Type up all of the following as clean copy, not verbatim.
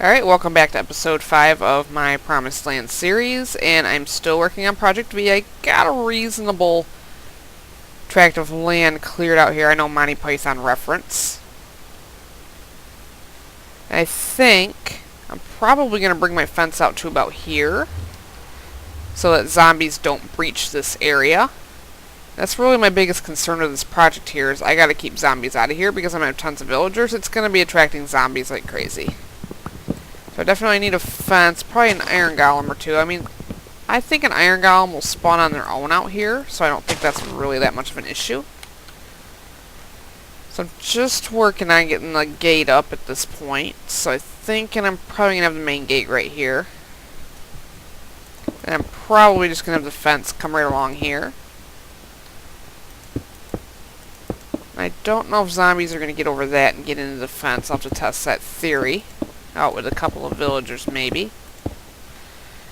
Alright, welcome back to episode 5 of my Promised Land series, and I'm still working on Project V. I got a reasonable tract of land cleared out here. I know Monty Python reference. I think I'm probably going to bring my fence out to about here, so that zombies don't breach this area. That's really my biggest concern with this project here, is I gotta keep zombies out of here, because I'm going to have tons of villagers. It's going to be attracting zombies like crazy. So I definitely need a fence, probably an iron golem or two. I mean, I think an iron golem will spawn on their own out here, so I don't think that's really that much of an issue. So I'm just working on getting the gate up at this point. So I'm probably going to have the main gate right here. And I'm probably just going to have the fence come right along here. I don't know if zombies are going to get over that and get into the fence. I'll have to test that theory out with a couple of villagers, maybe.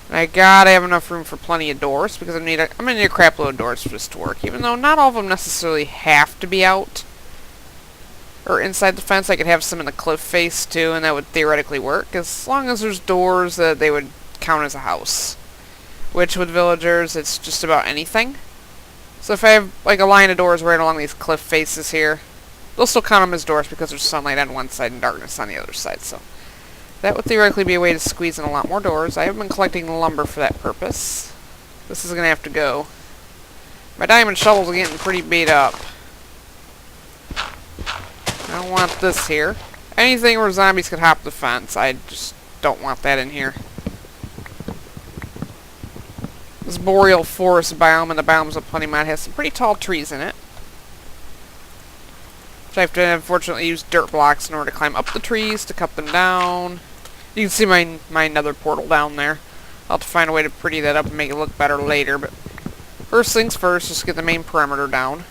And I gotta have enough room for plenty of doors, because I'm gonna need a crap load of doors for this to work. Even though not all of them necessarily have to be out or inside the fence. I could have some in the cliff face too, and that would theoretically work. As long as there's doors, they would count as a house. Which with villagers, it's just about anything. So if I have like a line of doors right along these cliff faces here, they'll still count them as doors because there's sunlight on one side and darkness on the other side. So that would theoretically be a way to squeeze in a lot more doors. I have been collecting lumber for that purpose. This is going to have to go. My diamond shovels are getting pretty beat up. I don't want this here. Anything where zombies could hop the fence, I just don't want that in here. This boreal forest biome in the Biomes O Plenty mod has some pretty tall trees in it. So I have to unfortunately use dirt blocks in order to climb up the trees to cut them down. You can see my nether portal down there. I'll have to find a way to pretty that up and make it look better later, but first things first, just get the main perimeter down.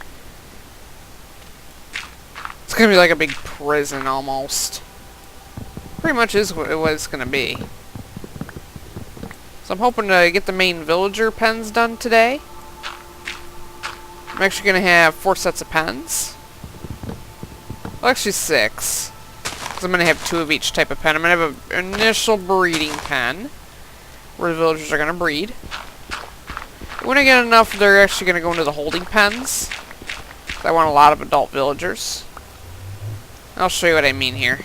It's going to be like a big prison almost. Pretty much is what it was going to be. So I'm hoping to get the main villager pens done today. I'm actually going to have 4 sets of pens. Well, actually 6. Because I'm going to have 2 of each type of pen. I'm going to have an initial breeding pen, where the villagers are going to breed. When I get enough, they're actually going to go into the holding pens. I want a lot of adult villagers. I'll show you what I mean here.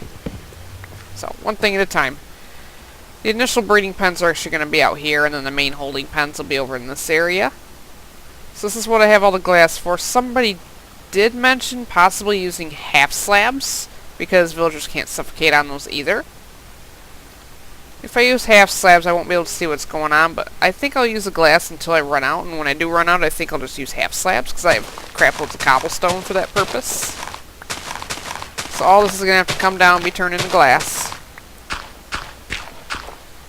So, one thing at a time. The initial breeding pens are actually going to be out here, and then the main holding pens will be over in this area. So this is what I have all the glass for. Somebody did mention possibly using half slabs, because villagers can't suffocate on those either. If I use half slabs, I won't be able to see what's going on, but I think I'll use the glass until I run out, and when I do run out, I think I'll just use half slabs, because I have crap loads of cobblestone for that purpose. So all this is going to have to come down and be turned into glass.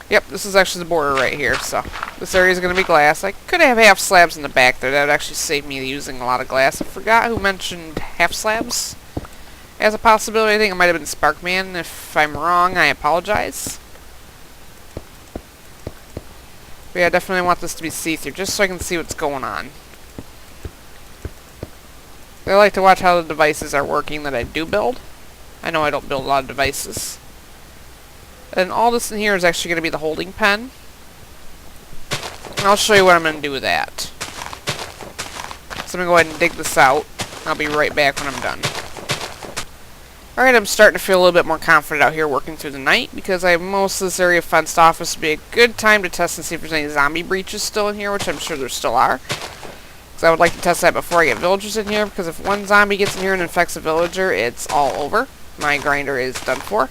Yep, this is actually the border right here, so this area is going to be glass. I could have half slabs in the back there. That would actually save me using a lot of glass. I forgot who mentioned half slabs as a possibility. I think it might have been Sparkman. If I'm wrong, I apologize. But yeah, I definitely want this to be see-through, just so I can see what's going on. I like to watch how the devices are working that I do build. I know I don't build a lot of devices. And all this in here is actually going to be the holding pen. And I'll show you what I'm going to do with that. So I'm going to go ahead and dig this out. I'll be right back when I'm done. Alright, I'm starting to feel a little bit more confident out here working through the night, because I have most of this area fenced off. This would be a good time to test and see if there's any zombie breaches still in here, which I'm sure there still are. Because I would like to test that before I get villagers in here, because if one zombie gets in here and infects a villager, it's all over. My grinder is done for.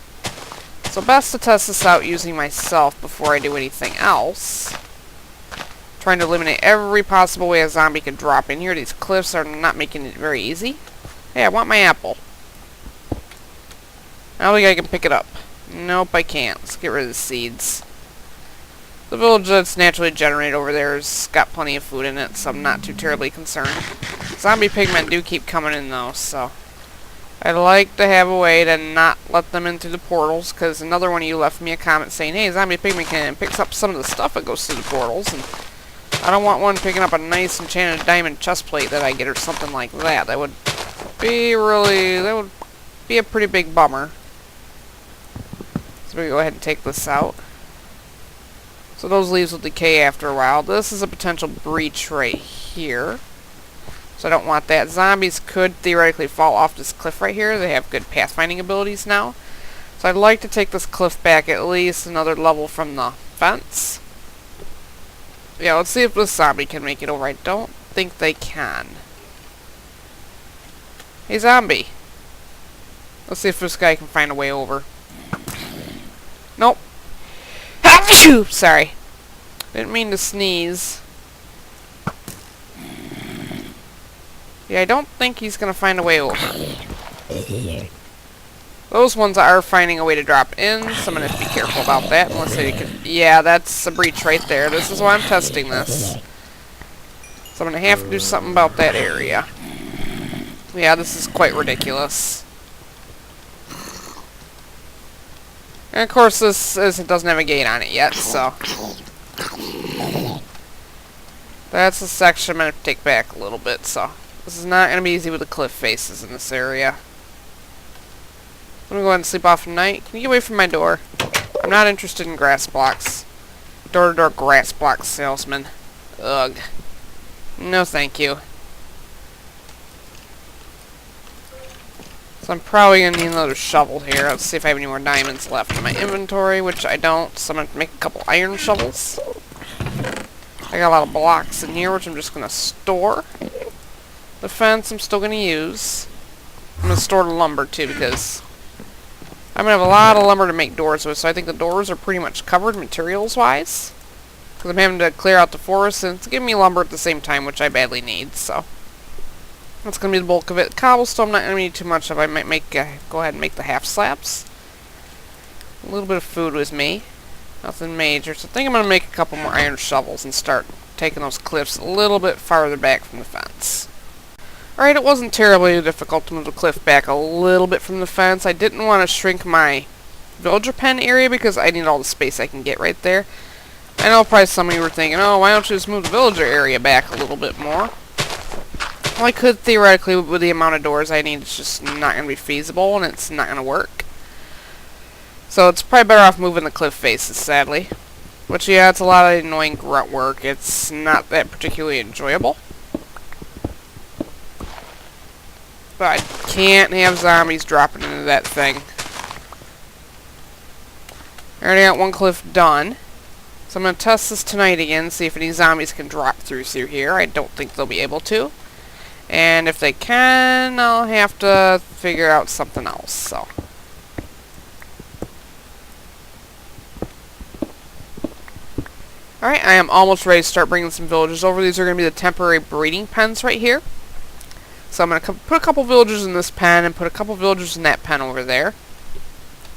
So best to test this out using myself before I do anything else. Trying to eliminate every possible way a zombie could drop in here. These cliffs are not making it very easy. Hey, I want my apple. I don't think I can pick it up. Nope, I can't. Let's get rid of the seeds. The village that's naturally generated over there has got plenty of food in it, so I'm not too terribly concerned. Zombie pigmen do keep coming in though, so I'd like to have a way to not let them in through the portals, because another one of you left me a comment saying, hey, zombie pigman can picks up some of the stuff that goes through the portals, and I don't want one picking up a nice enchanted diamond chest plate that I get or something like that. That would be a pretty big bummer. So we go ahead and take this out. So those leaves will decay after a while. This is a potential breach right here. So I don't want that. Zombies could theoretically fall off this cliff right here. They have good pathfinding abilities now. So I'd like to take this cliff back at least another level from the fence. Yeah, let's see if this zombie can make it over. I don't think they can. Hey, zombie. Let's see if this guy can find a way over. Nope. Sorry. Didn't mean to sneeze. Yeah, I don't think he's gonna find a way over. Those ones are finding a way to drop in, so I'm gonna have to be careful about that. Unless they can. Yeah, that's a breach right there. This is why I'm testing this. So I'm gonna have to do something about that area. Yeah, this is quite ridiculous. And of course, it doesn't have a gate on it yet, so that's the section I'm gonna take back a little bit. So this is not gonna be easy with the cliff faces in this area. I'm gonna go ahead and sleep off tonight. Can you get away from my door? I'm not interested in grass blocks. Door-to-door grass block salesman. Ugh. No, thank you. So I'm probably going to need another shovel here. Let's see if I have any more diamonds left in my inventory, which I don't. So I'm going to make a couple iron shovels. I got a lot of blocks in here, which I'm just going to store. The fence I'm still going to use. I'm going to store the lumber, too, because I'm going to have a lot of lumber to make doors with. So I think the doors are pretty much covered materials-wise. Because I'm having to clear out the forest, and it's giving me lumber at the same time, which I badly need, so that's going to be the bulk of it. Cobblestone, I'm not going to need too much of. I might go ahead and make the half slabs. A little bit of food with me. Nothing major. So I think I'm going to make a couple more iron shovels and start taking those cliffs a little bit farther back from the fence. Alright, it wasn't terribly difficult to move the cliff back a little bit from the fence. I didn't want to shrink my villager pen area because I need all the space I can get right there. I know probably some of you were thinking, oh, why don't you just move the villager area back a little bit more? Well, I could theoretically, with the amount of doors I need, it's just not going to be feasible, and it's not going to work. So it's probably better off moving the cliff faces, sadly. Which, yeah, it's a lot of annoying grunt work. It's not that particularly enjoyable. But I can't have zombies dropping into that thing. I already got one cliff done. So I'm going to test this tonight again, see if any zombies can drop through here. I don't think they'll be able to. And if they can, I'll have to figure out something else, so. Alright, I am almost ready to start bringing some villagers over. These are going to be the temporary breeding pens right here. So I'm going to put a couple villagers in this pen and put a couple villagers in that pen over there.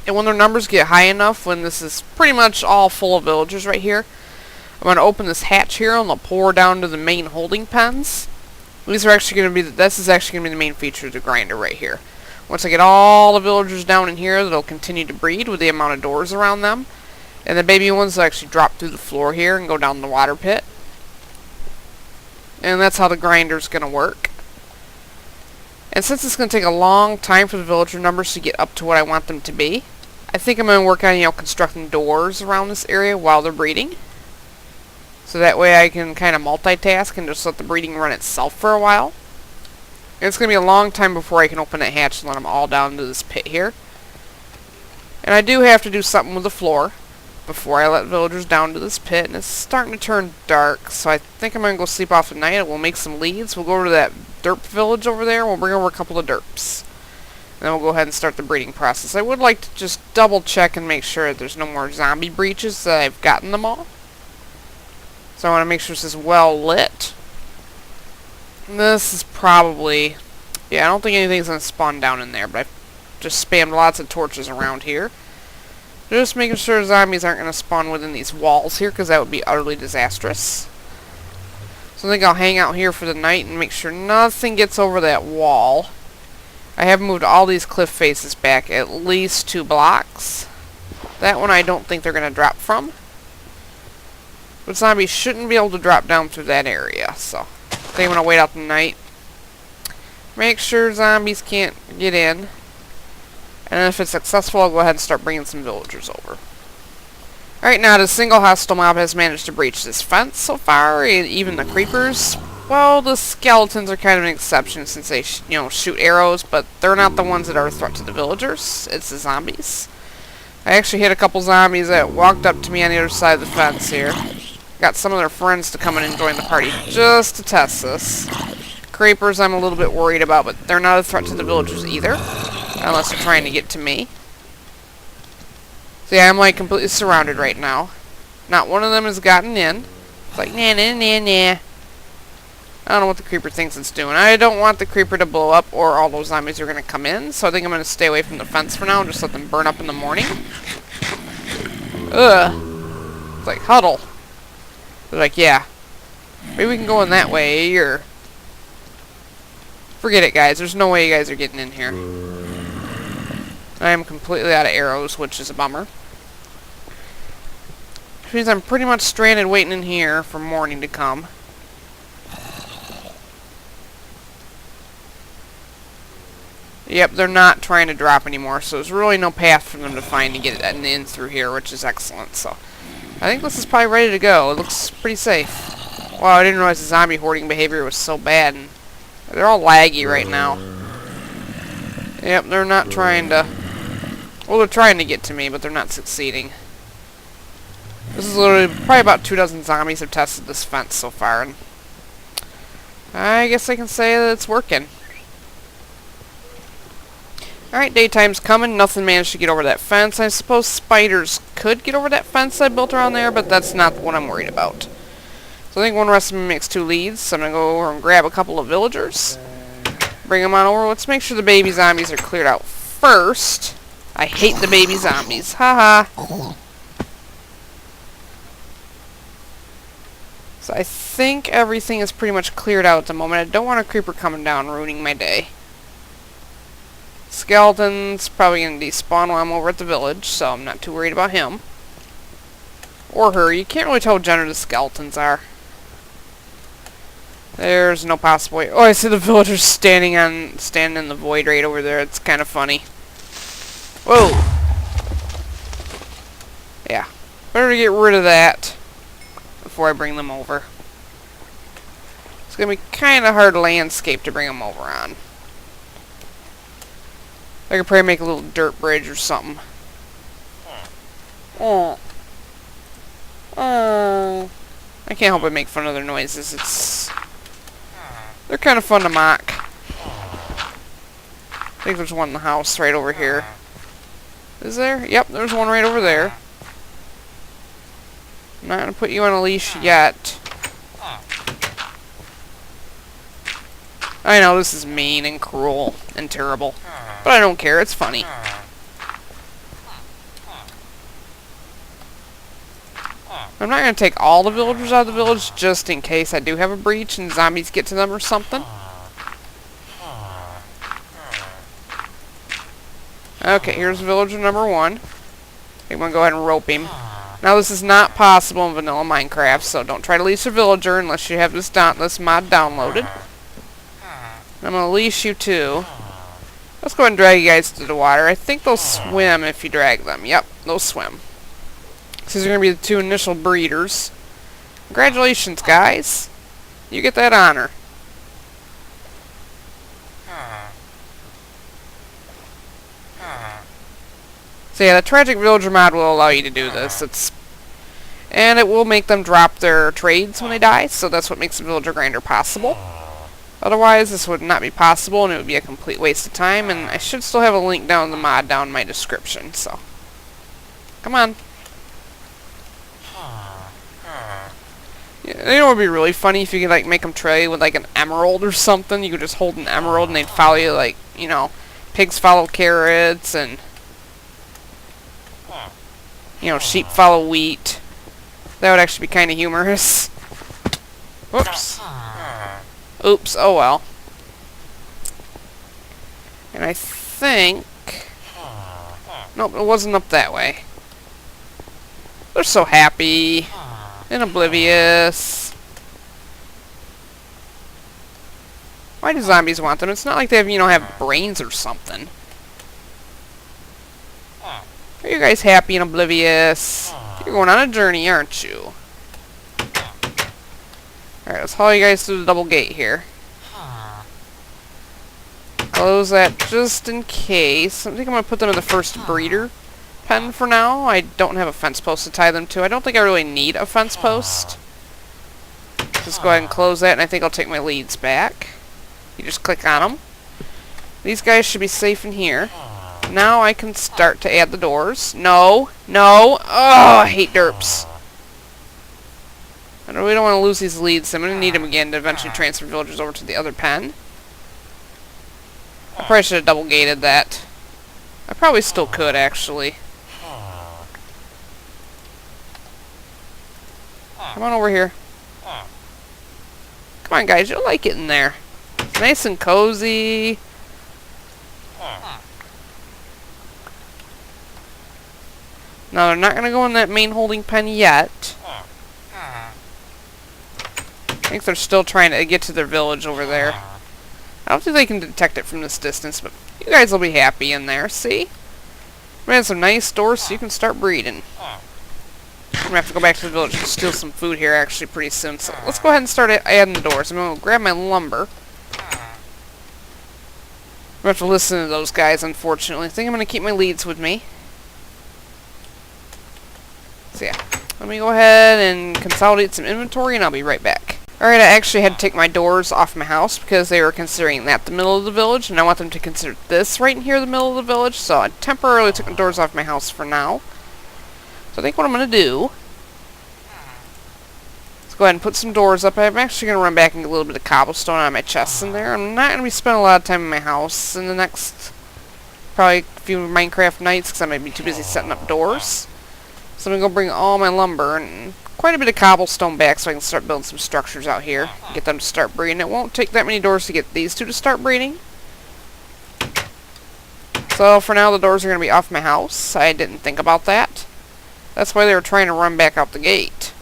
And when their numbers get high enough, when this is pretty much all full of villagers right here, I'm going to open this hatch here and they'll pour down to the main holding pens. These are actually going to be, this is actually going to be the main feature of the grinder right here. Once I get all the villagers down in here, they'll continue to breed with the amount of doors around them. And the baby ones will actually drop through the floor here and go down the water pit. And that's how the grinder's going to work. And since it's going to take a long time for the villager numbers to get up to what I want them to be, I think I'm going to work on, constructing doors around this area while they're breeding. So that way I can kind of multitask and just let the breeding run itself for a while. And it's going to be a long time before I can open that hatch and let them all down into this pit here. And I do have to do something with the floor before I let villagers down to this pit. And it's starting to turn dark, so I think I'm going to go sleep off at night and we'll make some leads. We'll go over to that derp village over there. We'll bring over a couple of derps. And then we'll go ahead and start the breeding process. I would like to just double check and make sure that there's no more zombie breaches, that I've gotten them all. So I want to make sure this is well lit. And this is probably, yeah, I don't think anything's going to spawn down in there, but I've just spammed lots of torches around here. Just making sure zombies aren't going to spawn within these walls here, because that would be utterly disastrous. So I think I'll hang out here for the night and make sure nothing gets over that wall. I have moved all these cliff faces back at least 2 blocks. That one I don't think they're going to drop from. But zombies shouldn't be able to drop down through that area, so I think I'm going to wait out the night. Make sure zombies can't get in. And if it's successful, I'll go ahead and start bringing some villagers over. Alright, now the single hostile mob has managed to breach this fence so far, even the creepers. Well, the skeletons are kind of an exception since they, shoot arrows, but they're not the ones that are a threat to the villagers. It's the zombies. I actually hit a couple zombies that walked up to me on the other side of the fence here. Got some of their friends to come in and join the party just to test this. Creepers I'm a little bit worried about, but they're not a threat to the villagers either. Unless they're trying to get to me. So yeah, I'm like completely surrounded right now. Not one of them has gotten in. It's like, nah, nah, nah, nah. I don't know what the creeper thinks it's doing. I don't want the creeper to blow up or all those zombies are going to come in. So I think I'm going to stay away from the fence for now and just let them burn up in the morning. Ugh. It's like, huddle. They're like, yeah. Maybe we can go in that way, or... Forget it, guys. There's no way you guys are getting in here. I am completely out of arrows, which is a bummer. Which means I'm pretty much stranded waiting in here for morning to come. Yep, they're not trying to drop anymore, so there's really no path for them to find to get an in through here, which is excellent. So I think this is probably ready to go. It looks pretty safe. Wow, I didn't realize the zombie hoarding behavior was so bad. And they're all laggy right now. Yep, they're not trying to... Well, they're trying to get to me, but they're not succeeding. This is literally probably about 24 zombies have tested this fence so far, and I guess I can say that it's working. Alright, daytime's coming. Nothing managed to get over that fence. I suppose spiders could get over that fence I built around there, but that's not what I'm worried about. So I think one recipe makes 2 leads, so I'm going to go over and grab a couple of villagers. Bring them on over. Let's make sure the baby zombies are cleared out first. I hate the baby zombies. Haha. So I think everything is pretty much cleared out at the moment. I don't want a creeper coming down ruining my day. Skeleton's probably going to despawn while I'm over at the village, so I'm not too worried about him. Or her. You can't really tell what gender the skeletons are. There's no possible way. Oh, I see the villagers standing in the void right over there. It's kind of funny. Whoa. Yeah. Better get rid of that before I bring them over. It's going to be kind of hard landscape to bring them over on. I could probably make a little dirt bridge or something. Oh. Oh. I can't help but make fun of their noises. They're kind of fun to mock. I think there's one in the house right over here. Is there? Yep, there's one right over there. I'm not going to put you on a leash yet. I know this is mean and cruel and terrible, but I don't care. It's funny. I'm not going to take all the villagers out of the village just in case I do have a breach and zombies get to them or something. Okay, here's villager number 1. I'm going to go ahead and rope him. Now this is not possible in vanilla Minecraft, so don't try to leash a villager unless you have this mod downloaded. I'm going to leash you too. Let's go ahead and drag you guys to the water. I think they'll swim if you drag them. Yep, they'll swim. These are going to be the 2 initial breeders. Congratulations, guys. You get that honor. So yeah, the Tragic Villager mod will allow you to do this. And it will make them drop their trades when they die, so that's what makes the Villager Grinder possible. Otherwise, this would not be possible, and it would be a complete waste of time, and I should still have a link down in the mod down in my description, so... Come on. Yeah, you know what would be really funny if you could like make them trade with like an emerald or something. You could just hold an emerald and they'd follow you like, you know, pigs follow carrots and, you know, sheep follow wheat. That would actually be kind of humorous. Whoops. Oops, oh well. And I think... Nope, it wasn't up that way. They're so happy. And oblivious. Why do zombies want them? It's not like they have, you know, have brains or something. Are you guys happy and oblivious? You're going on a journey, aren't you? Alright, let's haul you guys through the double gate here. Close that just in case. I think I'm going to put them in the first breeder pen for now. I don't have a fence post to tie them to. I don't think I really need a fence post. Just go ahead and close that, and I think I'll take my leads back. You just click on them. These guys should be safe in here. Now I can start to add the doors. No. No. Oh, I hate derps. I really don't want to lose these leads. I'm going to need them again to eventually transfer villagers over to the other pen. I probably should have double gated that. I probably still could, actually. Come on over here. Come on, guys. You'll like it in there. It's nice and cozy. Now, they're not going to go in that main holding pen yet. I think they're still trying to get to their village over there. I don't think they can detect it from this distance, but you guys will be happy in there. See? We had some nice doors so you can start breeding. I'm going to have to go back to the village and steal some food here actually pretty soon. So let's go ahead and start adding the doors. I'm going to grab my lumber. I'm going to have to listen to those guys, unfortunately. I think I'm going to keep my leads with me. So yeah, let me go ahead and consolidate some inventory and I'll be right back. Alright, I actually had to take my doors off my house because they were considering that the middle of the village, and I want them to consider this right in here the middle of the village, so I temporarily took the doors off my house for now. So I think what I'm going to do is go ahead and put some doors up. I'm actually going to run back and get a little bit of cobblestone out of my chests in there. I'm not going to be spending a lot of time in my house in the next probably few Minecraft nights because I might be too busy setting up doors. So I'm going to go bring all my lumber and quite a bit of cobblestone back so I can start building some structures out here. Get them to start breeding. It won't take that many doors to get these two to start breeding. So for now the doors are going to be off my house. I didn't think about that. That's why they were trying to run back out the gate.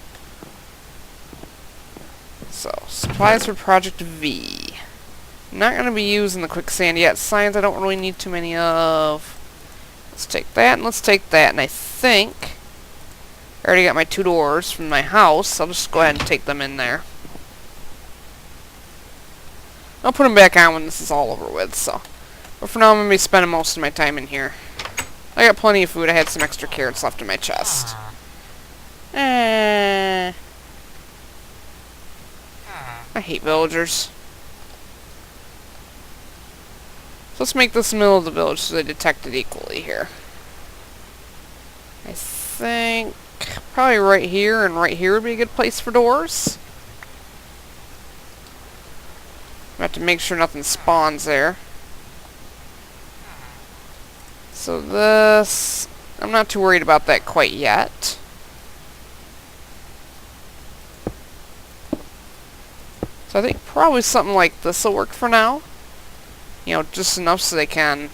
So, supplies for Project V. Not going to be using the quicksand yet. Signs I don't really need too many of. Let's take that and let's take that. And I think I already got my 2 doors from my house. I'll just go ahead and take them in there. I'll put them back on when this is all over with, so. But for now, I'm going to be spending most of my time in here. I got plenty of food. I had some extra carrots left in my chest. I hate villagers. So let's make this the middle of the village so they detect it equally here. I think probably right here and right here would be a good place for doors. I have to make sure nothing spawns there. So this, I'm not too worried about that quite yet. So I think probably something like this will work for now. You know, just enough so they can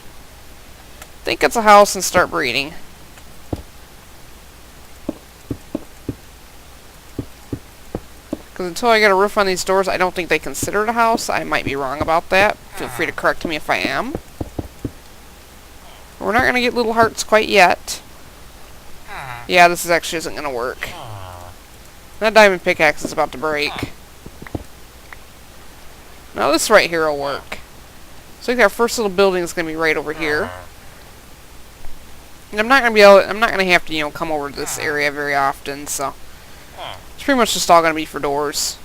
think it's a house and start breeding. Because until I get a roof on these doors, I don't think they consider it a house. I might be wrong about that. Feel free to correct me if I am. We're not going to get little hearts quite yet. Yeah, this actually isn't going to work. That diamond pickaxe is about to break. Now this right here will work. So I think our first little building is going to be right over here. And I'm not going to be able, I'm not going to have to, you know, come over to this area very often, so it's pretty much just all going to be for doors.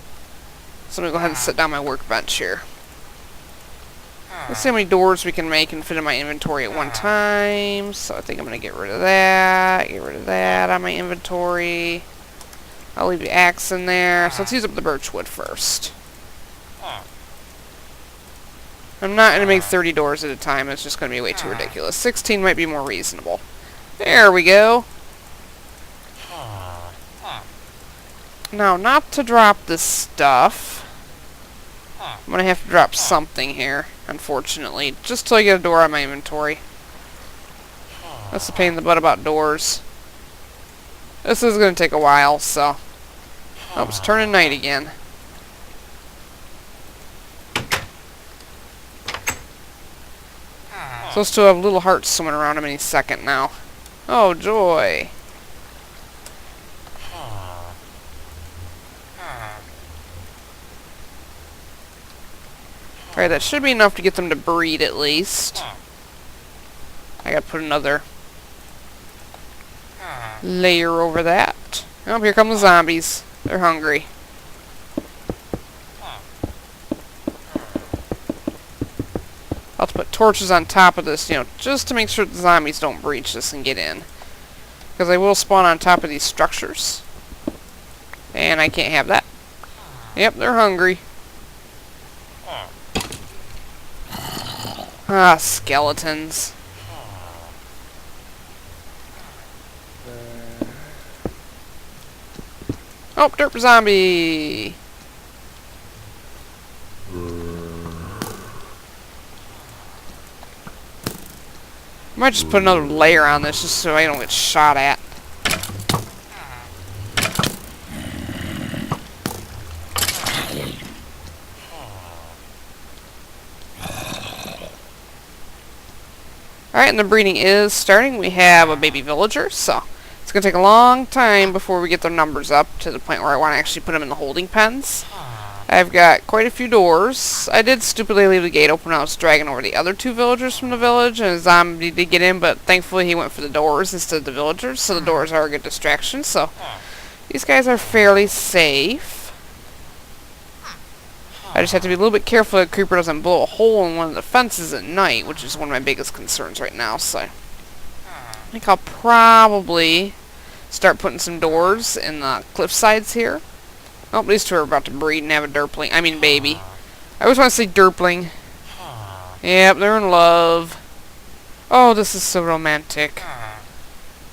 So I'm going to go ahead and sit down my workbench here. Let's see how many doors we can make and fit in my inventory at one time. So I think I'm going to get rid of that on my inventory. I'll leave the axe in there. So let's use up the birch wood first. I'm not going to make 30 doors at a time. It's just going to be way too ridiculous. 16 might be more reasonable. There we go. Now, not to drop this stuff. I'm going to have to drop something here, unfortunately. Just till I get a door on my inventory. That's the pain in the butt about doors. This is going to take a while, so. Oh, it's turning night again. So still have little hearts swimming around them any second now. Oh, joy. Alright, that should be enough to get them to breed at least. I gotta put another layer over that. Oh, here come the zombies. They're hungry. I'll have to put torches on top of this, just to make sure the zombies don't breach this and get in. Because they will spawn on top of these structures. And I can't have that. Yep, they're hungry. Ah, skeletons. Oh, derp zombie! I might just put another layer on this just so I don't get shot at. Alright, and the breeding is starting. We have a baby villager, so it's going to take a long time before we get their numbers up to the point where I want to actually put them in the holding pens. I've got quite a few doors. I did stupidly leave the gate open when I was dragging over the other two villagers from the village, and a zombie did get in, but thankfully he went for the doors instead of the villagers, so the doors are a good distraction, so these guys are fairly safe. I just have to be a little bit careful that Creeper doesn't blow a hole in one of the fences at night, which is one of my biggest concerns right now, so I think I'll probably start putting some doors in the cliff sides here. Oh, these two are about to breed and have a derpling. I mean baby. I always want to say derpling. Yep, they're in love. Oh, this is so romantic.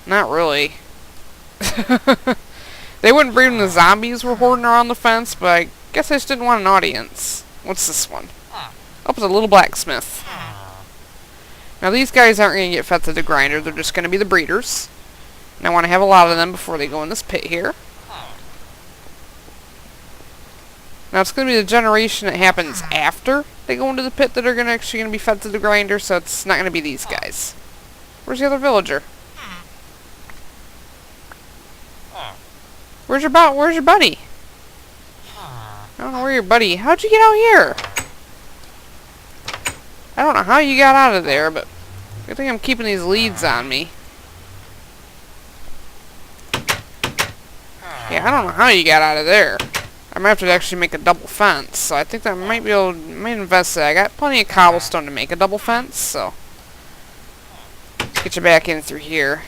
Not really. They wouldn't breed when the zombies were hoarding around the fence, but I guess I just didn't want an audience. What's this one? Oh, it's a little blacksmith. Now these guys aren't going to get fed to the grinder, they're just going to be the breeders. And I want to have a lot of them before they go in this pit here. Now it's going to be the generation that happens after they go into the pit that are actually going to be fed to the grinder, so it's not going to be these guys. Where's the other villager? Where's your buddy? I don't know where your buddy. How'd you get out here? I don't know how you got out of there, but I think I'm keeping these leads on me. Yeah, I don't know how you got out of there. I might have to actually make a double fence, so I think that I might be able to invest that. I got plenty of cobblestone to make a double fence, so let's get you back in through here.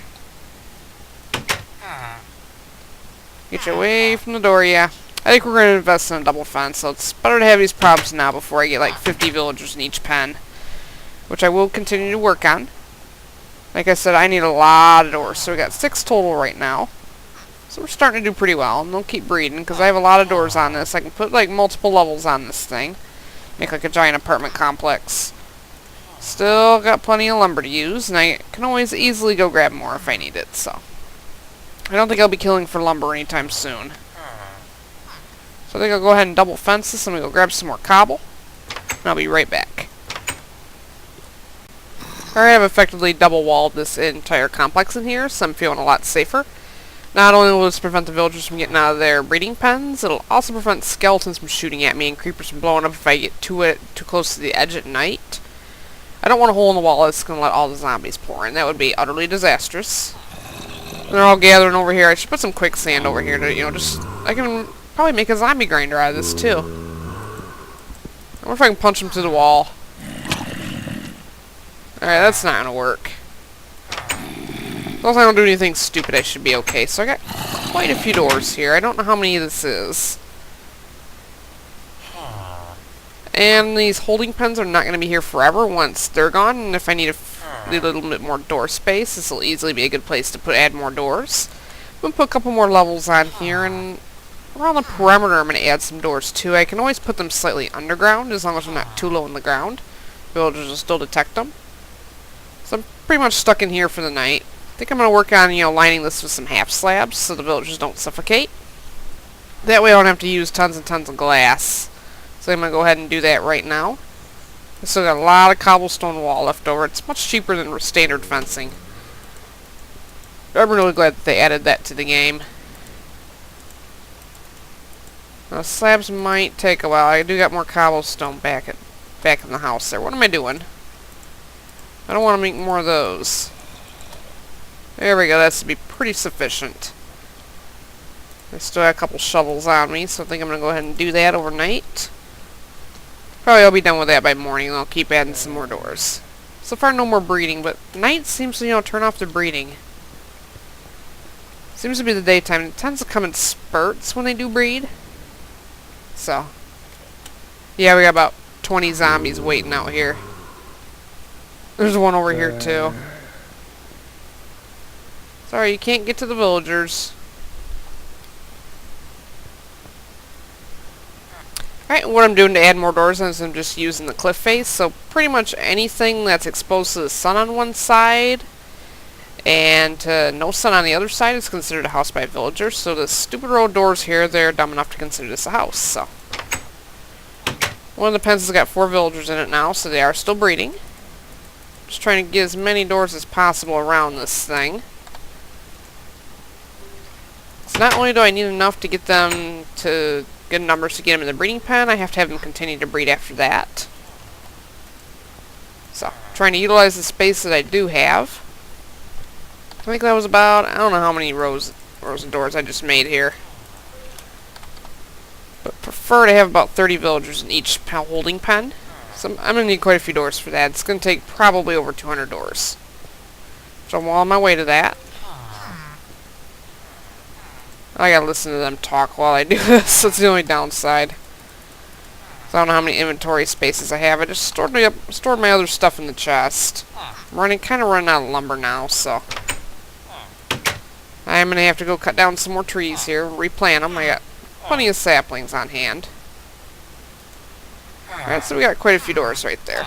Get you away from the door, yeah. I think we're going to invest in a double fence, so it's better to have these problems now before I get like 50 villagers in each pen, which I will continue to work on. Like I said, I need a lot of doors, so we got 6 total right now. So we're starting to do pretty well, and they'll keep breeding, because I have a lot of doors on this. I can put like multiple levels on this thing. Make like a giant apartment complex. Still got plenty of lumber to use, and I can always easily go grab more if I need it, so. I don't think I'll be killing for lumber anytime soon. So I think I'll go ahead and double fence this, and we'll go grab some more cobble. And I'll be right back. Alright, I've effectively double walled this entire complex in here, so I'm feeling a lot safer. Not only will this prevent the villagers from getting out of their breeding pens, it'll also prevent skeletons from shooting at me and creepers from blowing up if I get too close to the edge at night. I don't want a hole in the wall that's going to let all the zombies pour in. That would be utterly disastrous. They're all gathering over here. I should put some quicksand over here to, I can probably make a zombie grinder out of this too. I wonder if I can punch them through the wall. Alright, that's not going to work. As long as I don't do anything stupid, I should be okay. So I got quite a few doors here. I don't know how many this is. And these holding pens are not going to be here forever once they're gone. And if I need a little bit more door space, this will easily be a good place to add more doors. I'm going to put a couple more levels on here, and around the perimeter I'm going to add some doors too. I can always put them slightly underground as long as they're not too low in the ground. Villagers will still detect them. So I'm pretty much stuck in here for the night. I think I'm going to work on, lining this with some half slabs so the villagers don't suffocate. That way I don't have to use tons and tons of glass. So I'm going to go ahead and do that right now. I still got a lot of cobblestone wall left over. It's much cheaper than standard fencing. I'm really glad that they added that to the game. Now, slabs might take a while. I do got more cobblestone back in the house there. What am I doing? I don't want to make more of those. There we go. That should be pretty sufficient. I still have a couple shovels on me, so I think I'm going to go ahead and do that overnight. Probably I'll be done with that by morning, and I'll keep adding some more doors. So far, no more breeding, but night seems to, turn off the breeding. Seems to be the daytime. It tends to come in spurts when they do breed. So, yeah, we got about 20 zombies waiting out here. There's one over here, too. Sorry, you can't get to the villagers. Alright, what I'm doing to add more doors is I'm just using the cliff face. So pretty much anything that's exposed to the sun on one side and no sun on the other side is considered a house by villagers. So the stupid row of doors here, they're dumb enough to consider this a house. So one of the pens has got 4 villagers in it now, so they are still breeding. Just trying to get as many doors as possible around this thing. So not only do I need enough to get them to good numbers to get them in the breeding pen, I have to have them continue to breed after that. So, trying to utilize the space that I do have. I think that was about, I don't know how many rows of doors I just made here. But prefer to have about 30 villagers in each holding pen. So I'm going to need quite a few doors for that. It's going to take probably over 200 doors. So I'm well on my way to that. I gotta listen to them talk while I do this. That's the only downside. So I don't know how many inventory spaces I have. I just stored my other stuff in the chest. I'm kind of running out of lumber now, so I'm gonna have to go cut down some more trees here, replant them. I got plenty of saplings on hand. Alright, so we got quite a few doors right there.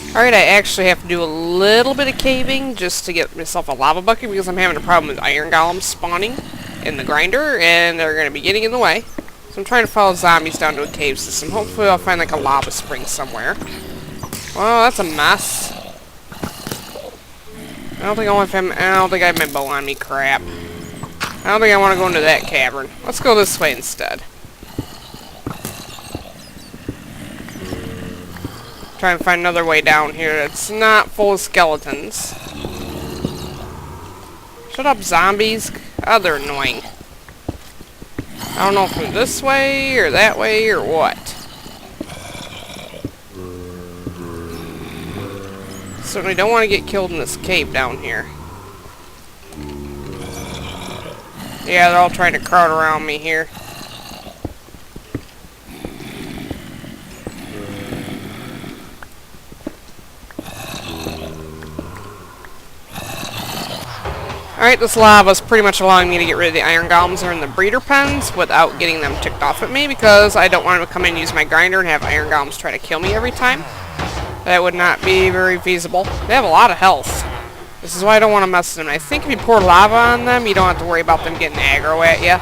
Alright, I actually have to do a little bit of caving just to get myself a lava bucket because I'm having a problem with iron golems spawning in the grinder and they're going to be getting in the way. So I'm trying to follow zombies down to a cave system. Hopefully I'll find like a lava spring somewhere. Well, that's a mess. I don't think I have my bow on me. Crap. I don't think I want to go into that cavern. Let's go this way instead. Trying to find another way down here that's not full of skeletons. Shut up, zombies. Oh, they're annoying. I don't know if it's this way or that way or what. Certainly don't want to get killed in this cave down here. Yeah, they're all trying to crowd around me here. Alright, this lava's pretty much allowing me to get rid of the iron golems that are in the breeder pens without getting them ticked off at me because I don't want to come in and use my grinder and have iron golems try to kill me every time. That would not be very feasible. They have a lot of health. This is why I don't want to mess with them. I think if you pour lava on them, you don't have to worry about them getting aggro at you.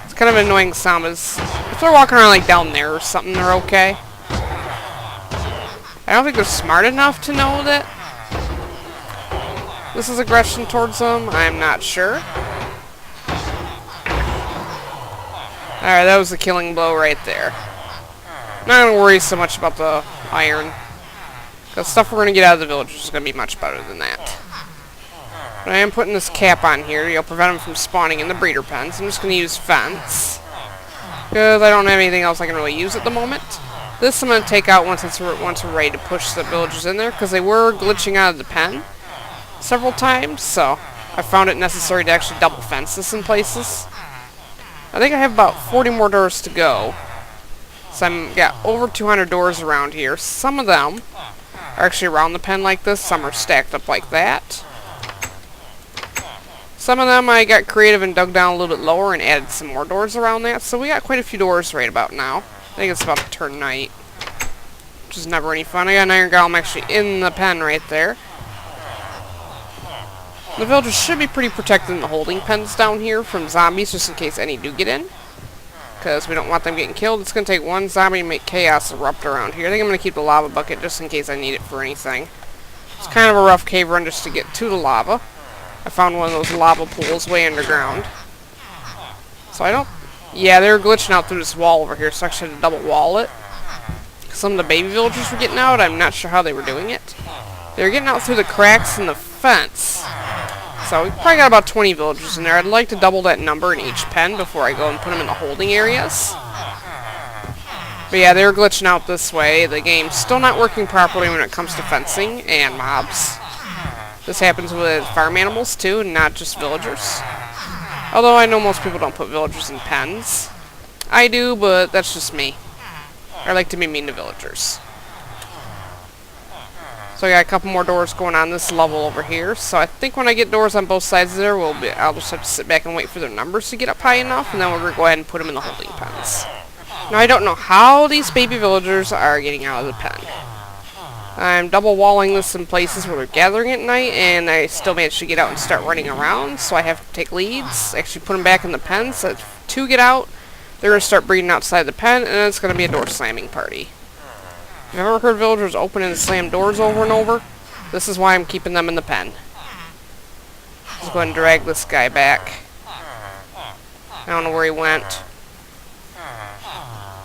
It's kind of an annoying sound. If they're walking around like down there or something, they're okay. I don't think they're smart enough to know that this is aggression towards them. I'm not sure. Alright, that was the killing blow right there. Not going to worry so much about the iron. The stuff we're going to get out of the village is going to be much better than that. But I am putting this cap on here. You'll prevent them from spawning in the breeder pens. I'm just going to use fence. Because I don't have anything else I can really use at the moment. This I'm going to take out once we're ready to push the villagers in there. Because they were glitching out of the pen several times. So I found it necessary to actually double fence this in places. I think I have about 40 more doors to go. So I've got over 200 doors around here. Some of them are actually around the pen like this. Some are stacked up like that. Some of them I got creative and dug down a little bit lower and added some more doors around that. So we got quite a few doors right about now. I think it's about to turn night, which is never any fun. I got an iron golem actually in the pen right there. The villagers should be pretty protected in the holding pens down here from zombies, just in case any do get in. because we don't want them getting killed. It's going to take one zombie to make chaos erupt around here. I think I'm going to keep the lava bucket just in case I need it for anything. It's kind of a rough cave run just to get to the lava. I found one of those lava pools way underground. So I don't... Yeah, they were glitching out through this wall over here, so I actually had to double wall it. Some of the baby villagers were getting out. I'm not sure how they were doing it. They were getting out through the cracks in the fence. So we probably got about 20 villagers in there. I'd like to double that number in each pen before I go and put them in the holding areas. But yeah, they were glitching out this way. The game's still not working properly when it comes to fencing and mobs. This happens with farm animals too, not just villagers. Although I know most people don't put villagers in pens. I do, but that's just me. I like to be mean to villagers. So I got a couple more doors going on this level over here. So I think when I get doors on both sides there, I'll just have to sit back and wait for their numbers to get up high enough, and then we're going to go ahead and put them in the holding pens. Now I don't know how these baby villagers are getting out of the pen. I'm double walling this in places where they're gathering at night, and I still managed to get out and start running around, so I have to take leads, actually put them back in the pen, so if two get out, they're going to start breeding outside the pen, and then it's going to be a door slamming party. If you've ever heard villagers open and slam doors over and over, this is why I'm keeping them in the pen. Let's go ahead and drag this guy back. I don't know where he went.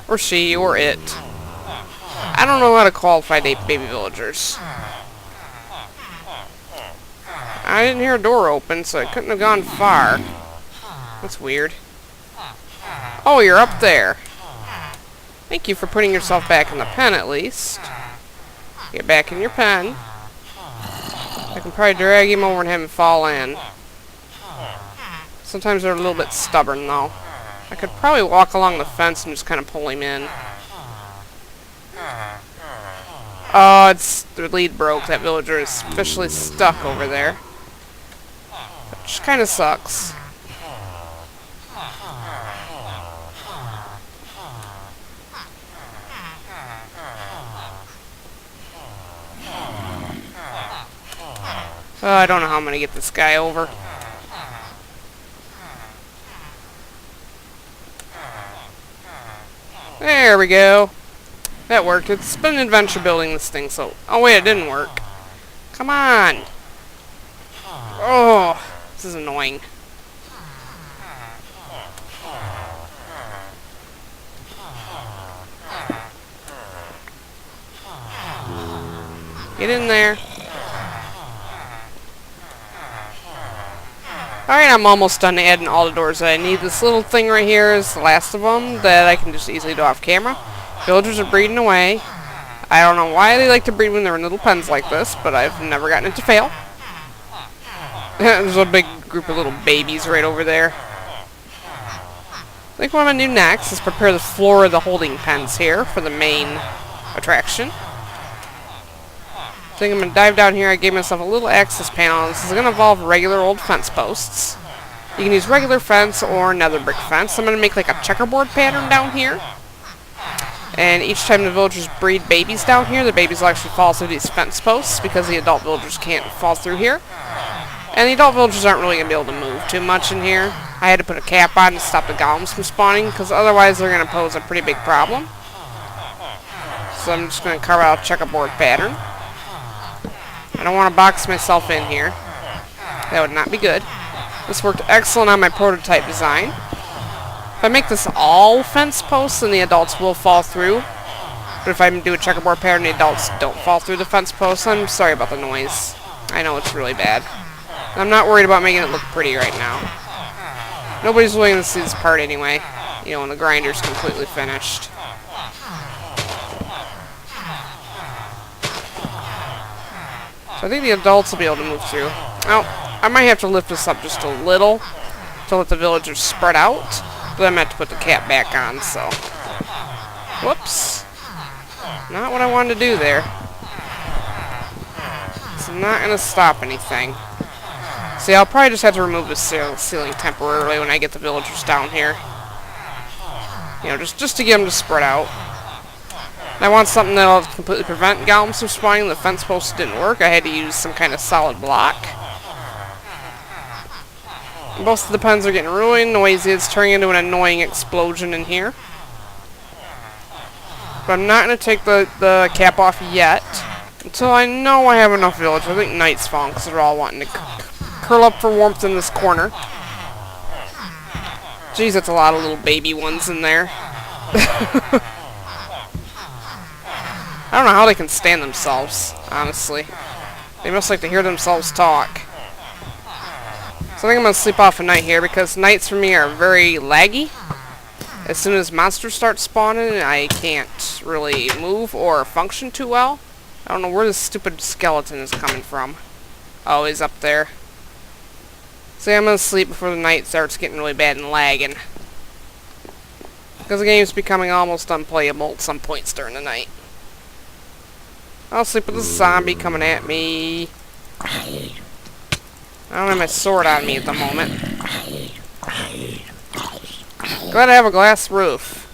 Or she, or it. I don't know how to qualify baby villagers. I didn't hear a door open, so I couldn't have gone far. That's weird. Oh, you're up there. Thank you for putting yourself back in the pen, at least. Get back in your pen. I can probably drag him over and have him fall in. Sometimes they're a little bit stubborn, though. I could probably walk along the fence and just kind of pull him in. Oh, it's the lead broke. That villager is officially stuck over there. Which kind of sucks. I don't know how I'm going to get this guy over. There we go. That worked. It's been an adventure building this thing, so... Oh, wait, it didn't work. Come on. Oh, this is annoying. Get in there. Alright, I'm almost done adding all the doors that I need. This little thing right here is the last of them that I can just easily do off camera. Villagers are breeding away. I don't know why they like to breed when they're in little pens like this, but I've never gotten it to fail. There's a big group of little babies right over there. I think what I'm going to do next is prepare the floor of the holding pens here for the main attraction. I think I'm going to dive down here. I gave myself a little access panel. This is going to involve regular old fence posts. You can use regular fence or nether brick fence. I'm going to make like a checkerboard pattern down here. And each time the villagers breed babies down here, the babies will actually fall through these fence posts because the adult villagers can't fall through here. And the adult villagers aren't really going to be able to move too much in here. I had to put a cap on to stop the golems from spawning because otherwise they're going to pose a pretty big problem. So I'm just going to carve out a checkerboard pattern. I don't want to box myself in here. That would not be good. This worked excellent on my prototype design. If I make this all fence posts, then the adults will fall through. But if I do a checkerboard pattern, the adults don't fall through the fence posts. I'm sorry about the noise. I know it's really bad. I'm not worried about making it look pretty right now. Nobody's willing to see this part anyway. You know, when the grinder's completely finished. So I think the adults will be able to move through. Oh, I might have to lift this up just a little to let the villagers spread out. But I meant to put the cap back on, so... Whoops. Not what I wanted to do there. It's not going to stop anything. See, I'll probably just have to remove the ceiling temporarily when I get the villagers down here. You know, just to get them to spread out. I want something that'll completely prevent golems from spawning. The fence post didn't work. I had to use some kind of solid block. Most of the pens are getting really noisy. It's turning into an annoying explosion in here. But I'm not going to take the cap off yet. Until I know I have enough village. I think night's falling because they're all wanting to curl up for warmth in this corner. Jeez, that's a lot of little baby ones in there. I don't know how they can stand themselves, honestly. They must like to hear themselves talk. So I think I'm going to sleep off a night here because nights for me are very laggy. As soon as monsters start spawning, I can't really move or function too well. I don't know where this stupid skeleton is coming from. Oh, he's up there. So yeah, I'm going to sleep before the night starts getting really bad and lagging. Because the game's becoming almost unplayable at some points during the night. I'll sleep with a zombie coming at me. I don't have my sword on me at the moment. Glad I have a glass roof.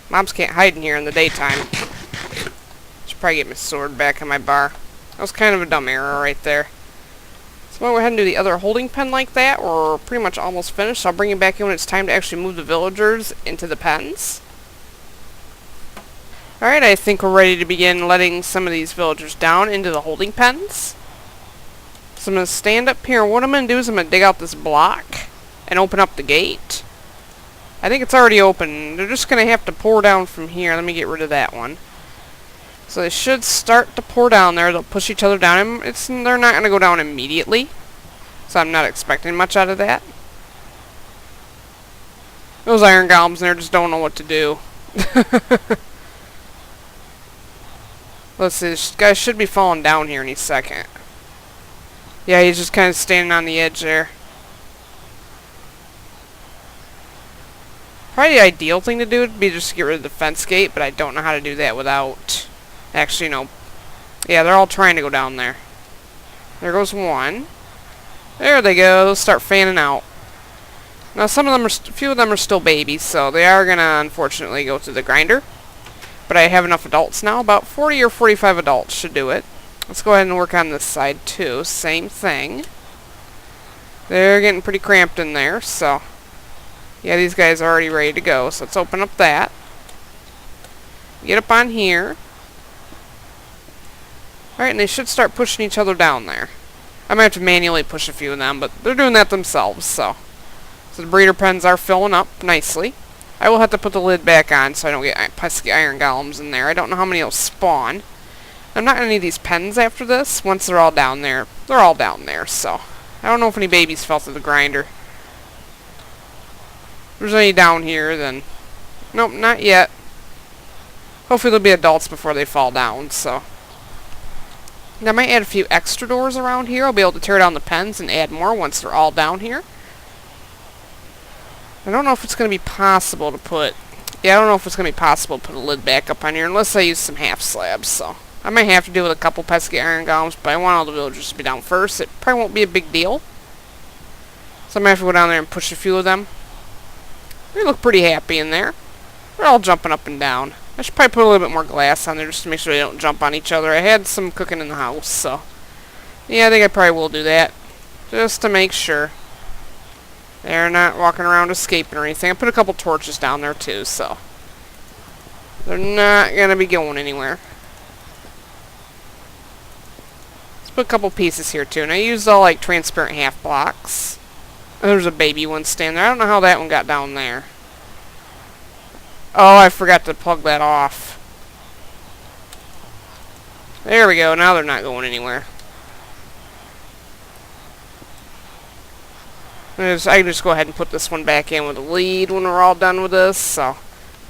Mobs can't hide in here in the daytime. Should probably get my sword back in my bar. That was kind of a dumb error right there. So we'll go ahead and do the other holding pen like that. We're pretty much almost finished. So I'll bring you back in when it's time to actually move the villagers into the pens. Alright, I think we're ready to begin letting some of these villagers down into the holding pens. So I'm going to stand up here, and what I'm going to do is I'm going to dig out this block and open up the gate. I think it's already open. They're just going to have to pour down from here. Let me get rid of that one. So they should start to pour down there. They'll push each other down. They're not going to go down immediately. So I'm not expecting much out of that. Those iron golems there just don't know what to do. Let's see, this guy should be falling down here any second. Yeah, he's just kind of standing on the edge there. Probably the ideal thing to do would be just to get rid of the fence gate, but I don't know how to do that without... Actually, no. Yeah, they're all trying to go down there. There goes one. There they go. They'll start fanning out. Now, some of them a few of them are still babies, so they are going to, unfortunately, go to the grinder. But I have enough adults now. About 40 or 45 adults should do it. Let's go ahead and work on this side, too. Same thing. They're getting pretty cramped in there, so... Yeah, these guys are already ready to go, so let's open up that. Get up on here. Alright, and they should start pushing each other down there. I might have to manually push a few of them, but they're doing that themselves, so... So the breeder pens are filling up nicely. I will have to put the lid back on so I don't get pesky iron golems in there. I don't know how many will spawn. I'm not going to need these pens after this. Once they're all down there, they're all down there, so... I don't know if any babies fell through the grinder. If there's any down here, then... Nope, not yet. Hopefully there'll be adults before they fall down, so... I might add a few extra doors around here. I'll be able to tear down the pens and add more once they're all down here. I don't know if it's going to be possible to put... Yeah, I don't know if it's going to be possible to put a lid back up on here unless I use some half slabs, so... I might have to do with a couple pesky iron golems, but I want all the villagers to be down first. It probably won't be a big deal. So I might have to go down there and push a few of them. They look pretty happy in there. They're all jumping up and down. I should probably put a little bit more glass on there just to make sure they don't jump on each other. I had some cooking in the house, so... Yeah, I think I probably will do that. Just to make sure. They're not walking around escaping or anything. I put a couple torches down there too, so... They're not going to be going anywhere. Let's put a couple pieces here too. And I used all like transparent half blocks. There's a baby one standing there. I don't know how that one got down there. Oh, I forgot to plug that off. There we go. Now they're not going anywhere. I can just go ahead and put this one back in with a lead when we're all done with this. So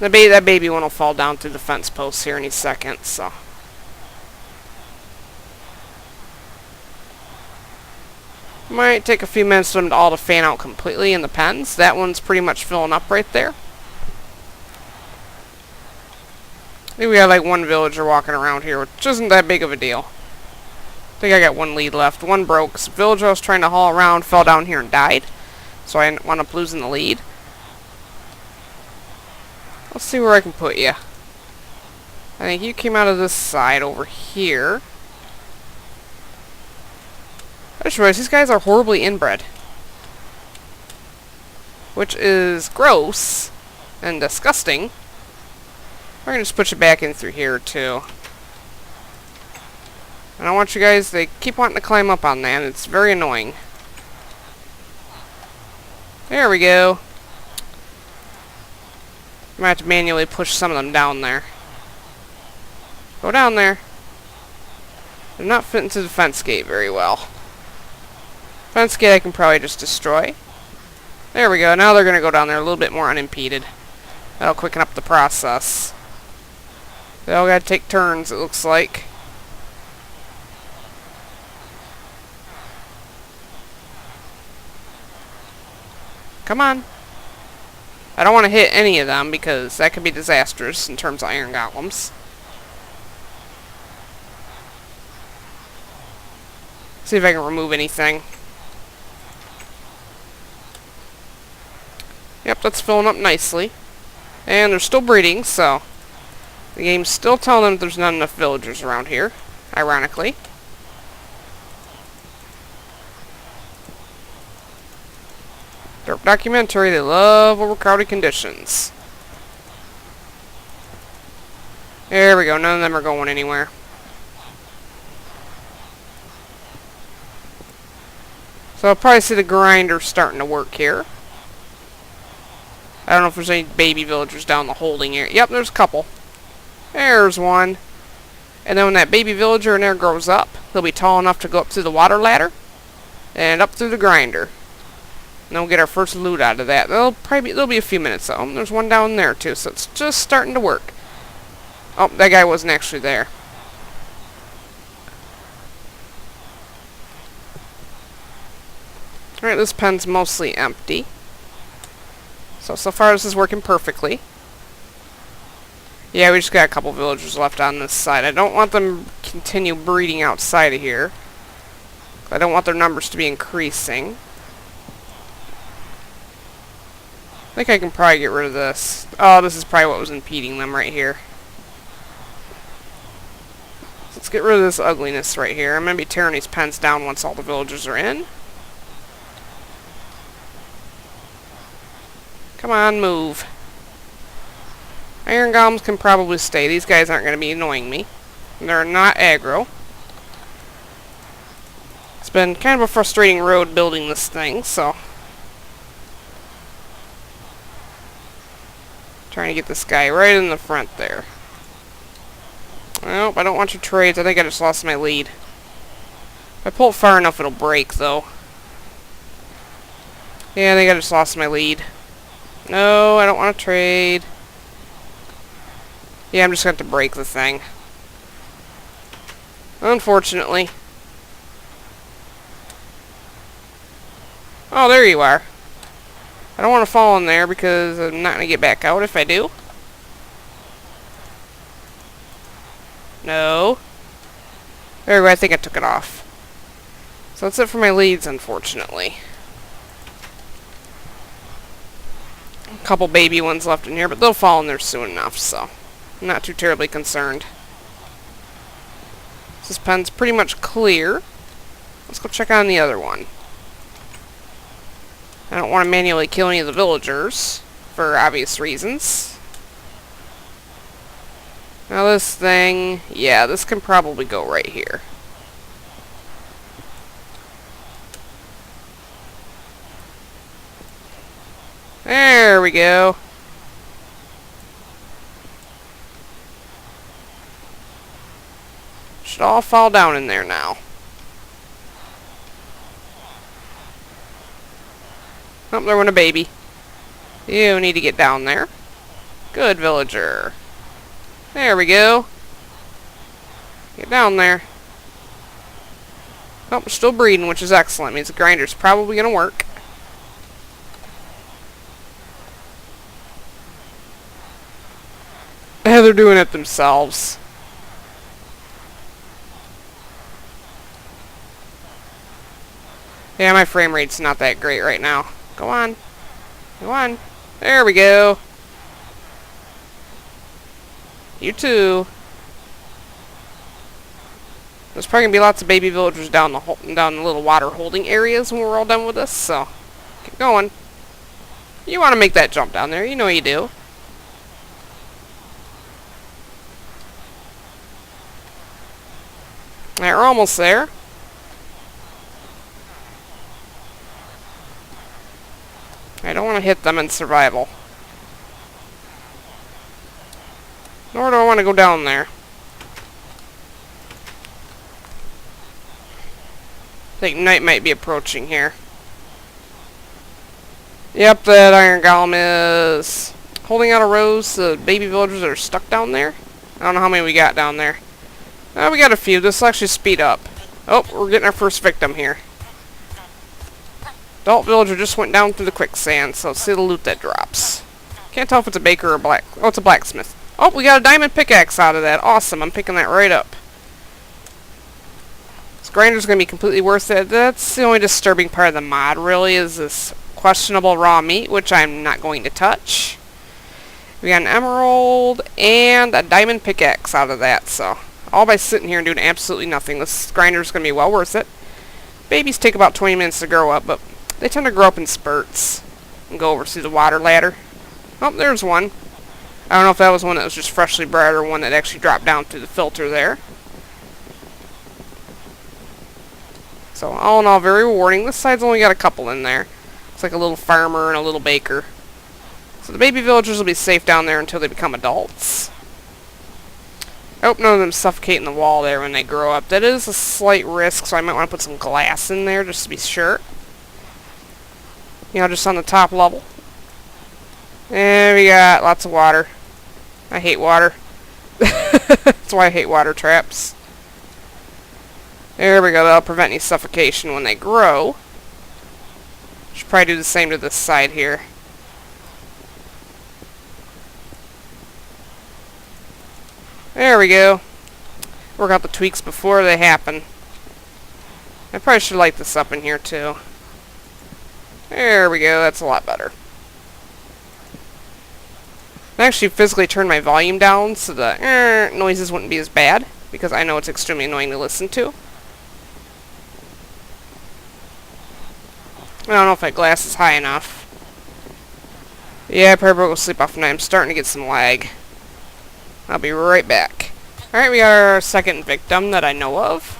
that baby one will fall down through the fence posts here any second. So might take a few minutes for them all to fan out completely in the pens. That one's pretty much filling up right there. I think we have like one villager walking around here, which isn't that big of a deal. I think I got one lead left. One broke. The villager I was trying to haul around fell down here and died. So I wound up losing the lead. Let's see where I can put you. I think you came out of this side over here. I just realized these guys are horribly inbred. which is gross and disgusting. We're gonna just push it back in through here too. And I want you guys, they keep wanting to climb up on that, and it's very annoying. There we go. I might have to manually push some of them down there. Go down there. They're not fitting to the fence gate very well. Fence gate I can probably just destroy. There we go. Now they're going to go down there a little bit more unimpeded. That'll quicken up the process. They all got to take turns, it looks like. Come on. I don't want to hit any of them because that could be disastrous in terms of iron golems. See if I can remove anything. Yep, that's filling up nicely. And they're still breeding, so the game's still telling them there's not enough villagers around here, ironically. Derp documentary, they love overcrowded conditions. There we go, none of them are going anywhere. So I'll probably see the grinder starting to work here. I don't know if there's any baby villagers down the holding area. Yep, there's a couple. There's one. And then when that baby villager in there grows up, he'll be tall enough to go up through the water ladder and up through the grinder. And then we'll get our first loot out of that. There'll be a few minutes though. There's one down there too, so it's just starting to work. Oh, that guy wasn't actually there. Alright, this pen's mostly empty. So far this is working perfectly. Yeah, we just got a couple villagers left on this side. I don't want them to continue breeding outside of here. I don't want their numbers to be increasing. I think I can probably get rid of this. Oh, this is probably what was impeding them right here. So let's get rid of this ugliness right here. I'm going to be tearing these pens down once all the villagers are in. Come on, move. Iron golems can probably stay. These guys aren't going to be annoying me. They're not aggro. It's been kind of a frustrating road building this thing, so trying to get this guy right in the front there. Nope, I don't want your trades. I think I just lost my lead. If I pull it far enough, it'll break, though. Yeah, I think I just lost my lead. No, I don't want to trade. Yeah, I'm just going to have to break the thing. Unfortunately. Oh, there you are. I don't want to fall in there because I'm not going to get back out if I do. No. There we go, I think I took it off. So that's it for my leads, unfortunately. A couple baby ones left in here, but they'll fall in there soon enough, so I'm not too terribly concerned. This pen's pretty much clear. Let's go check on the other one. I don't want to manually kill any of the villagers, for obvious reasons. Now this thing, yeah, this can probably go right here. There we go. Should all fall down in there now. Oh, there went a baby. You need to get down there. Good villager. There we go. Get down there. Oh, we're still breeding, which is excellent. Means the grinder's probably going to work. Yeah, they're doing it themselves. Yeah, my frame rate's not that great right now. Go on. Go on. There we go. You too. There's probably gonna be lots of baby villagers down the little water holding areas when we're all done with this, so keep going. You want to make that jump down there. You know you do. Alright, we're almost there. I don't want to hit them in survival. Nor do I want to go down there. I think night might be approaching here. Yep, that iron golem is holding out a rose to baby villagers that are stuck down there. I don't know how many we got down there. We got a few. This will actually speed up. Oh, we're getting our first victim here. Adult villager just went down through the quicksand, so let's see the loot that drops. Can't tell if it's a baker or a black... Oh, it's a blacksmith. Oh, we got a diamond pickaxe out of that. Awesome, I'm picking that right up. This grinder's going to be completely worth it. That's the only disturbing part of the mod, really, is this questionable raw meat, which I'm not going to touch. We got an emerald and a diamond pickaxe out of that, so... All by sitting here and doing absolutely nothing. This grinder's going to be well worth it. Babies take about 20 minutes to grow up, but they tend to grow up in spurts. And go over to the water ladder. Oh, there's one. I don't know if that was one that was just freshly bred or one that actually dropped down through the filter there. So, all in all, very rewarding. This side's only got a couple in there. It's like a little farmer and a little baker. So the baby villagers will be safe down there until they become adults. I hope none of them suffocate in the wall there when they grow up. That is a slight risk, so I might want to put some glass in there just to be sure. You know, just on the top level. And we got lots of water. I hate water. That's why I hate water traps. There we go. That'll prevent any suffocation when they grow. Should probably do the same to this side here. There we go. Work out the tweaks before they happen. I probably should light this up in here too. There we go. That's a lot better. I actually physically turned my volume down so the noises wouldn't be as bad, because I know it's extremely annoying to listen to. I don't know if that glass is high enough. Yeah, I probably will sleep off tonight. I'm starting to get some lag. I'll be right back. Alright, we got our second victim that I know of.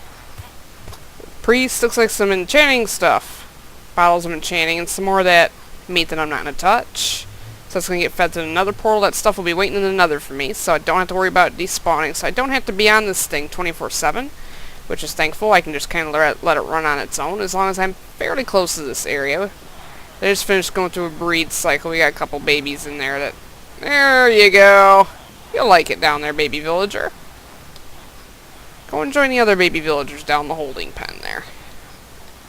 Priest looks like some enchanting stuff. Bottles of enchanting and some more of that meat that I'm not going to touch. So it's going to get fed to another portal. That stuff will be waiting in another for me, so I don't have to worry about despawning. So I don't have to be on this thing 24/7, which is thankful. I can just kind of let it run on its own as long as I'm fairly close to this area. They just finished going through a breed cycle. We got a couple babies in there that... There you go. You'll like it down there, baby villager. Go and join the other baby villagers down the holding pen there.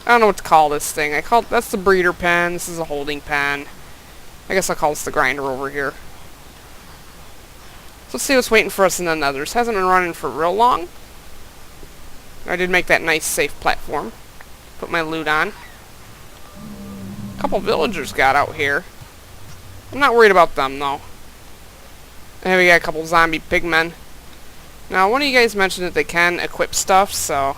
I don't know what to call this thing. That's the breeder pen. This is a holding pen. I guess I'll call this the grinder over here. So let's see what's waiting for us in the Nethers. Hasn't been running for real long. I did make that nice safe platform. Put my loot on. A couple villagers got out here. I'm not worried about them though. And we got a couple zombie pigmen. Now, one of you guys mentioned that they can equip stuff, so...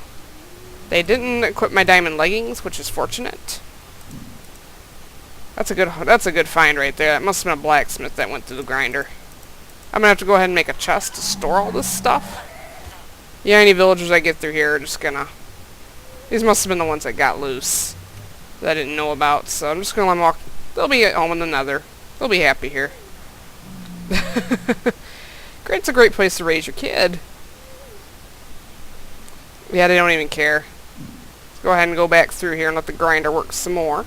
They didn't equip my diamond leggings, which is fortunate. That's a good find right there. That must have been a blacksmith that went through the grinder. I'm gonna have to go ahead and make a chest to store all this stuff. Yeah, any villagers I get through here are just gonna... These must have been the ones that got loose. That I didn't know about, so I'm just gonna let them walk... They'll be at home in the Nether. They'll be happy here. It's a great place to raise your kid. Yeah, they don't even care. Let's go ahead and go back through here and let the grinder work some more.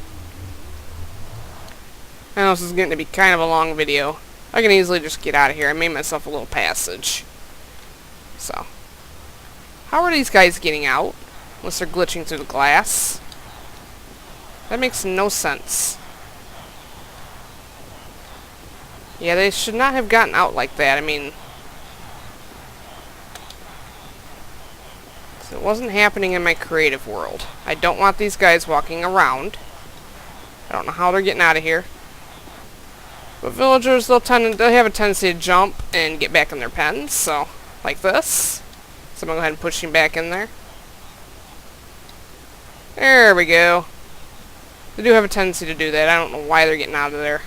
I know this is getting to be kind of a long video. I can easily just get out of here. I made myself a little passage. So. How are these guys getting out? Unless they're glitching through the glass. That makes no sense. Yeah, they should not have gotten out like that. I mean... So it wasn't happening in my creative world. I don't want these guys walking around. I don't know how they're getting out of here. But villagers, they'll have a tendency to jump and get back in their pens, so... Like this. So I'm going to go ahead and push him back in there. There we go. They do have a tendency to do that. I don't know why they're getting out of there.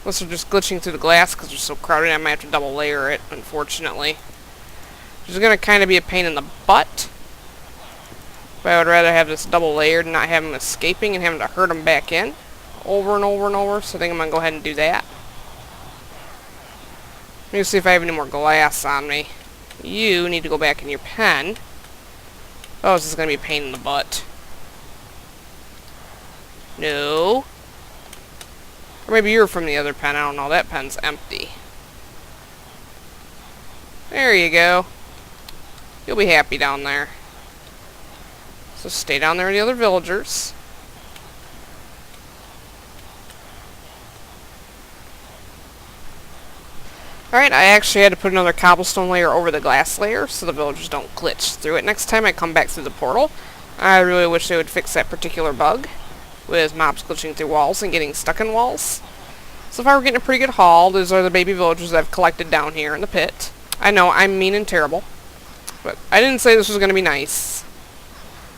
Unless they're just glitching through the glass because they're so crowded, I might have to double layer it, unfortunately. Which is going to kind of be a pain in the butt. But I would rather have this double layered and not have them escaping and having to hurt them back in over and over and over. So I think I'm going to go ahead and do that. Let me see if I have any more glass on me. You need to go back in your pen. Oh, this is going to be a pain in the butt. No. Or maybe you're from the other pen. I don't know. That pen's empty. There you go. You'll be happy down there. So stay down there with the other villagers. Alright, I actually had to put another cobblestone layer over the glass layer so the villagers don't glitch through it next time I come back through the portal. I really wish they would fix that particular bug with mobs glitching through walls and getting stuck in walls. So far we're getting a pretty good haul. Those are the baby villagers that I've collected down here in the pit. I know, I'm mean and terrible. But I didn't say this was going to be nice.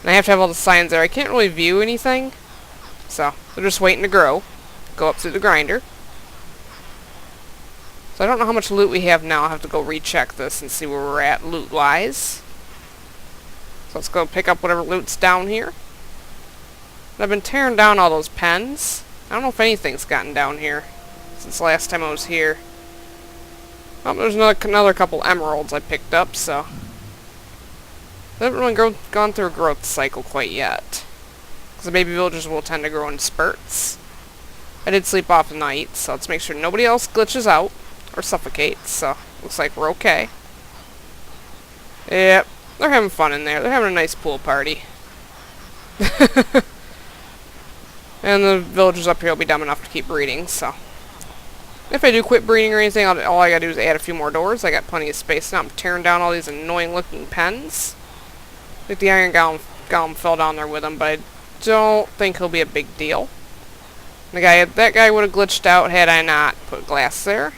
And I have to have all the signs there. I can't really view anything. So, they're just waiting to grow. Go up through the grinder. So I don't know how much loot we have now. I'll have to go recheck this and see where we're at loot-wise. So let's go pick up whatever loot's down here. And I've been tearing down all those pens. I don't know if anything's gotten down here since the last time I was here. Oh, there's another couple emeralds I picked up, so... I haven't really gone through a growth cycle quite yet. Because the baby villagers will tend to grow in spurts. I did sleep off the night, so let's make sure nobody else glitches out. Or suffocates, so looks like we're okay. Yep, they're having fun in there. They're having a nice pool party. And the villagers up here will be dumb enough to keep breeding, so. If I do quit breeding or anything, all I gotta do is add a few more doors. I got plenty of space now. I'm tearing down all these annoying looking pens. I think the iron golem fell down there with them, but I don't think he'll be a big deal. That guy would have glitched out had I not put glass there.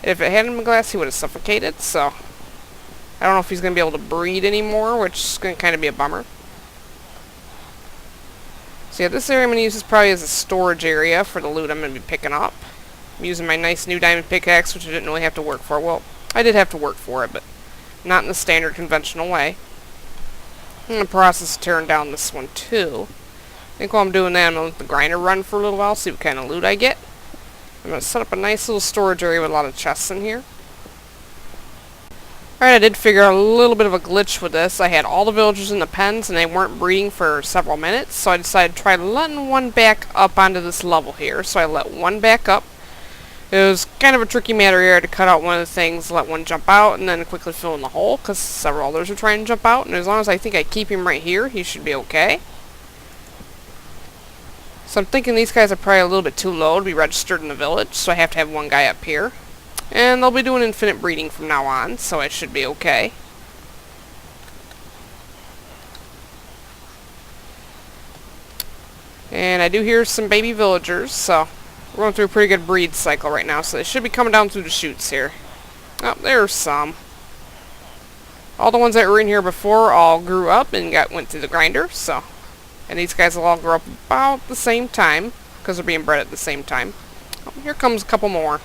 If it hadn't been glass, he would have suffocated, so I don't know if he's going to be able to breed anymore, which is going to kind of be a bummer. So yeah, this area I'm going to use probably as a storage area for the loot I'm going to be picking up. I'm using my nice new diamond pickaxe, which I didn't really have to work for. Well, I did have to work for it, but not in the standard conventional way. I'm in the process of tearing down this one too. I think while I'm doing that, I'm going to let the grinder run for a little while, see what kind of loot I get. I'm going to set up a nice little storage area with a lot of chests in here. Alright, I did figure out a little bit of a glitch with this. I had all the villagers in the pens and they weren't breeding for several minutes, so I decided to try letting one back up onto this level here. So I let one back up. It was kind of a tricky matter here to cut out one of the things, let one jump out, and then quickly fill in the hole, because several others were trying to jump out, and as long as I think I keep him right here, he should be okay. So I'm thinking these guys are probably a little bit too low to be registered in the village, so I have to have one guy up here. And they'll be doing infinite breeding from now on, so I should be okay. And I do hear some baby villagers, so we're going through a pretty good breed cycle right now, so they should be coming down through the chutes here. Oh, there's some. All the ones that were in here before all grew up and went through the grinder, so... And these guys will all grow up about the same time, because they're being bred at the same time. Oh, here comes a couple more.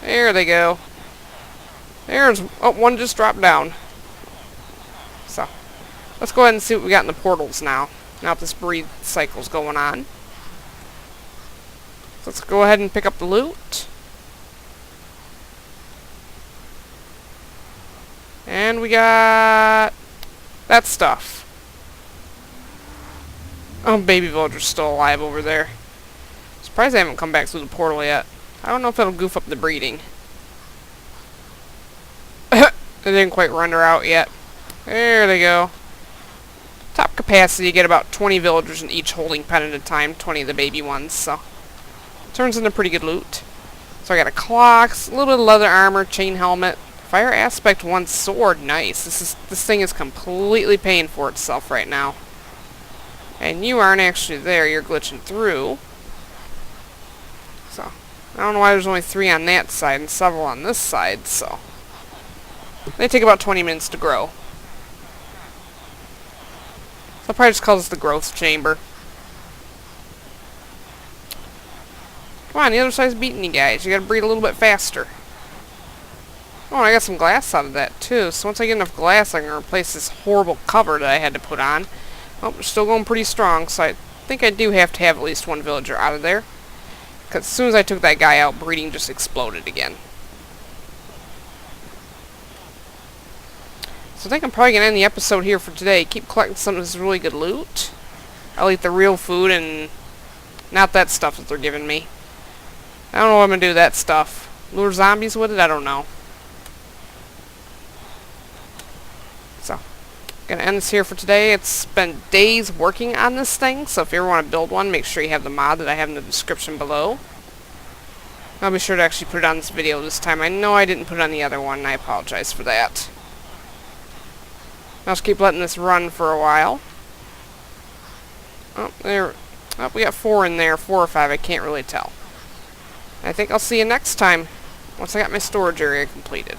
There they go. There's... Oh, one just dropped down. So, let's go ahead and see what we got in the portals now. Now that this breed cycle's going on. So let's go ahead and pick up the loot. And we got... that stuff. Oh, baby villager's still alive over there. Surprised they haven't come back through the portal yet. I don't know if it'll goof up the breeding. They didn't quite run her out yet. There they go. Top capacity, you get about 20 villagers in each holding pen at a time. 20 of the baby ones, so... turns into pretty good loot. So I got a clock, a little bit of leather armor, chain helmet, fire aspect 1 sword. Nice. This thing is completely paying for itself right now. And you aren't actually there, you're glitching through. So, I don't know why there's only 3 on that side and several on this side, so. They take about 20 minutes to grow. So I'll probably just call this the growth chamber. Come on, the other side's beating you guys. You gotta breed a little bit faster. Oh, and I got some glass out of that, too. So once I get enough glass, I can replace this horrible cover that I had to put on. Oh, we're still going pretty strong, so I think I do have to have at least one villager out of there. Because as soon as I took that guy out, breeding just exploded again. So I think I'm probably going to end the episode here for today. Keep collecting some of this really good loot. I'll eat the real food and not that stuff that they're giving me. I don't know what I'm going to do with that stuff. Lure zombies with it? I don't know. So, gonna end this here for today. It's been days working on this thing, so if you ever want to build one, make sure you have the mod that I have in the description below. I'll be sure to actually put it on this video this time. I know I didn't put it on the other one, and I apologize for that. I'll just keep letting this run for a while. Oh, there. Oh, we got 4 in there. 4 or 5, I can't really tell. I think I'll see you next time, once I got my storage area completed.